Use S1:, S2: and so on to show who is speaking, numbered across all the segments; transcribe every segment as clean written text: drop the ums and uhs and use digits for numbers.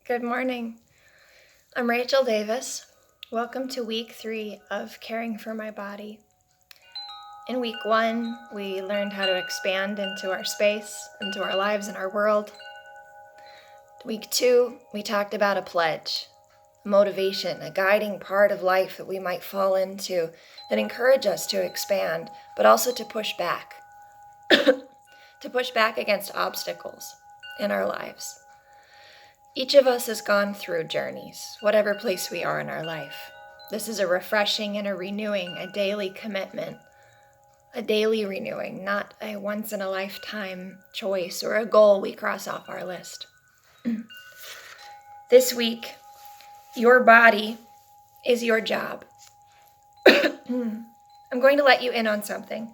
S1: Good morning. I'm Rachel Davis. Welcome to week 3 of Caring for My Body. In week 1, we learned how to expand into our space, into our lives and our world. Week 2, we talked about a pledge, a motivation, a guiding part of life that we might fall into that encourage us to expand, but also to push back, to push back against obstacles in our lives. Each of us has gone through journeys, whatever place we are in our life. This is a refreshing and a renewing, a daily commitment, a daily renewing, not a once-in-a-lifetime choice or a goal we cross off our list. This week, your body is your job. I'm going to let you in on something.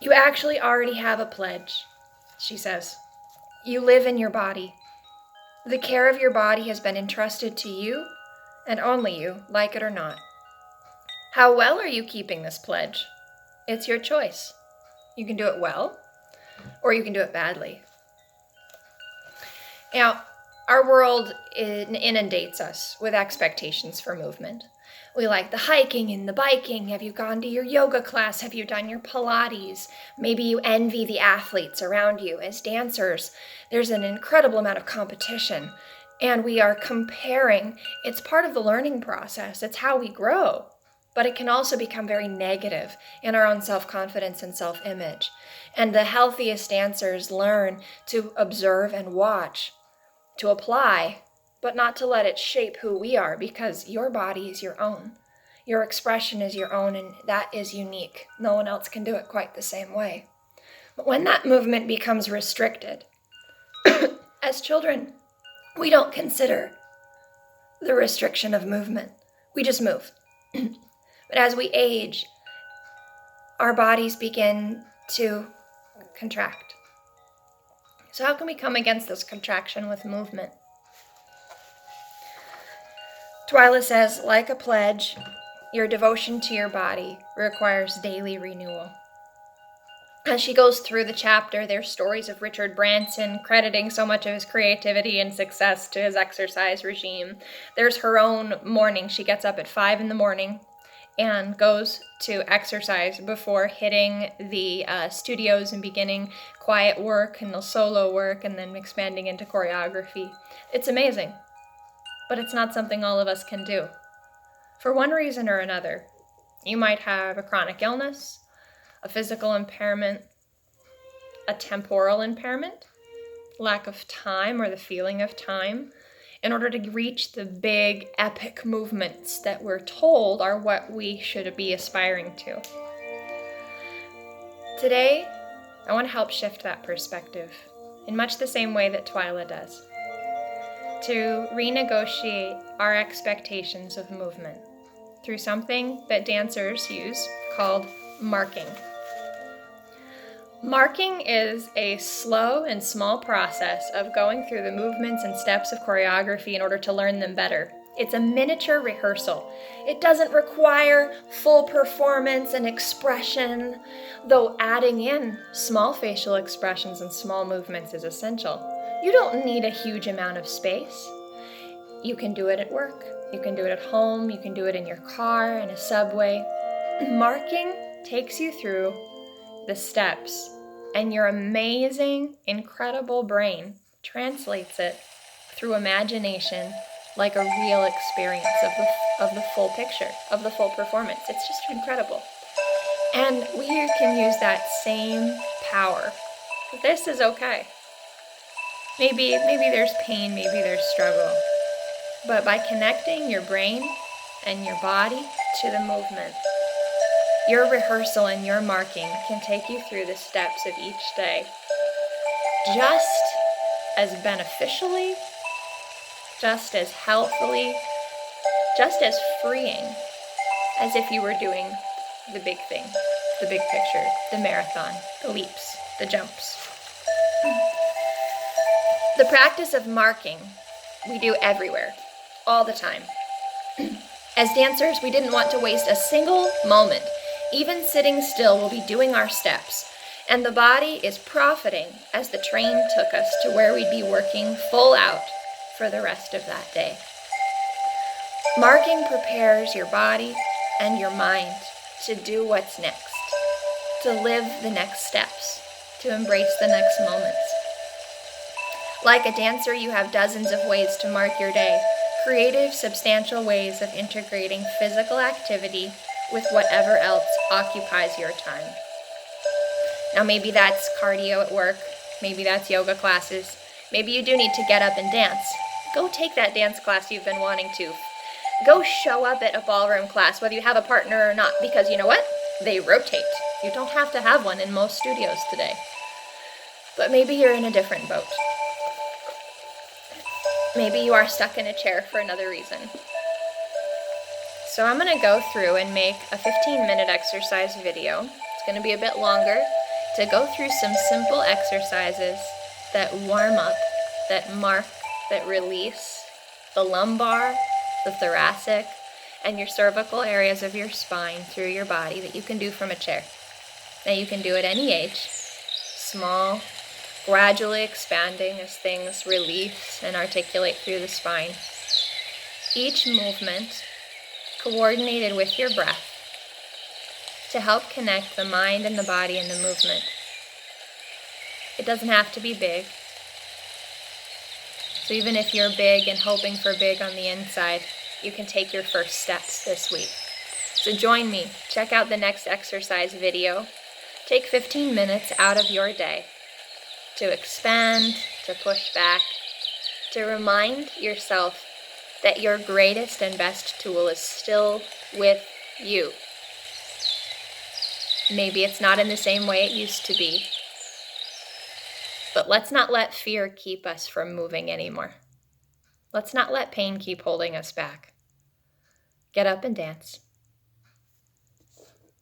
S1: You actually already have a pledge, she says. You live in your body. The care of your body has been entrusted to you, and only you, like it or not. How well are you keeping this pledge? It's your choice. You can do it well, or you can do it badly. Now, our world inundates us with expectations for movement. We like the hiking and the biking. Have you gone to your yoga class? Have you done your Pilates? Maybe you envy the athletes around you. As dancers, there's an incredible amount of competition, and we are comparing. It's part of the learning process. It's how we grow, but it can also become very negative in our own self-confidence and self-image. And the healthiest dancers learn to observe and watch, to apply, but not to let it shape who we are, because your body is your own. Your expression is your own, and that is unique. No one else can do it quite the same way. But when that movement becomes restricted, as children, we don't consider the restriction of movement. We just move. But as we age, our bodies begin to contract. So how can we come against this contraction with movement? Twyla says, like a pledge, your devotion to your body requires daily renewal. As she goes through the chapter, there's stories of Richard Branson crediting so much of his creativity and success to his exercise regime. There's her own morning. She gets up at 5 a.m. and goes to exercise before hitting the studios and beginning quiet work and the solo work and then expanding into choreography. It's amazing. But it's not something all of us can do. For one reason or another, you might have a chronic illness, a physical impairment, a temporal impairment, lack of time or the feeling of time, in order to reach the big epic movements that we're told are what we should be aspiring to. Today, I want to help shift that perspective in much the same way that Twyla does, to renegotiate our expectations of movement through something that dancers use called marking. Marking is a slow and small process of going through the movements and steps of choreography in order to learn them better. It's a miniature rehearsal. It doesn't require full performance and expression, though adding in small facial expressions and small movements is essential. You don't need a huge amount of space. You can do it at work. You can do it at home. You can do it in your car, in a subway. Marking takes you through the steps, and your amazing, incredible brain translates it through imagination like a real experience of the full picture, of the full performance. It's just incredible. And we can use that same power. This is okay. Maybe there's pain, maybe there's struggle. But by connecting your brain and your body to the movement, your rehearsal and your marking can take you through the steps of each day just as beneficially, just as healthily, just as freeing as if you were doing the big thing, the big picture, the marathon, the leaps, the jumps. The practice of marking we do everywhere, all the time. As dancers, we didn't want to waste a single moment. Even sitting still, we'll be doing our steps. And the body is profiting as the train took us to where we'd be working full out for the rest of that day. Marking prepares your body and your mind to do what's next, to live the next steps, to embrace the next moments. Like a dancer, you have dozens of ways to mark your day, creative, substantial ways of integrating physical activity with whatever else occupies your time. Now, maybe that's cardio at work, maybe that's yoga classes, maybe you do need to get up and dance. Go take that dance class you've been wanting to. Go show up at a ballroom class, whether you have a partner or not, because you know what? They rotate. You don't have to have one in most studios today. But maybe you're in a different boat. Maybe you are stuck in a chair for another reason. So I'm going to go through and make a 15-minute exercise video. It's going to be a bit longer to go through some simple exercises that warm up, that mark, that release the lumbar, the thoracic, and your cervical areas of your spine through your body that you can do from a chair. Now you can do at any age, small, gradually expanding as things release and articulate through the spine. Each movement coordinated with your breath to help connect the mind and the body in the movement. It doesn't have to be big. So even if you're big and hoping for big on the inside, you can take your first steps this week. So join me. Check out the next exercise video. Take 15 minutes out of your day to expand, to push back, to remind yourself that your greatest and best tool is still with you. Maybe it's not in the same way it used to be, but let's not let fear keep us from moving anymore. Let's not let pain keep holding us back. Get up and dance.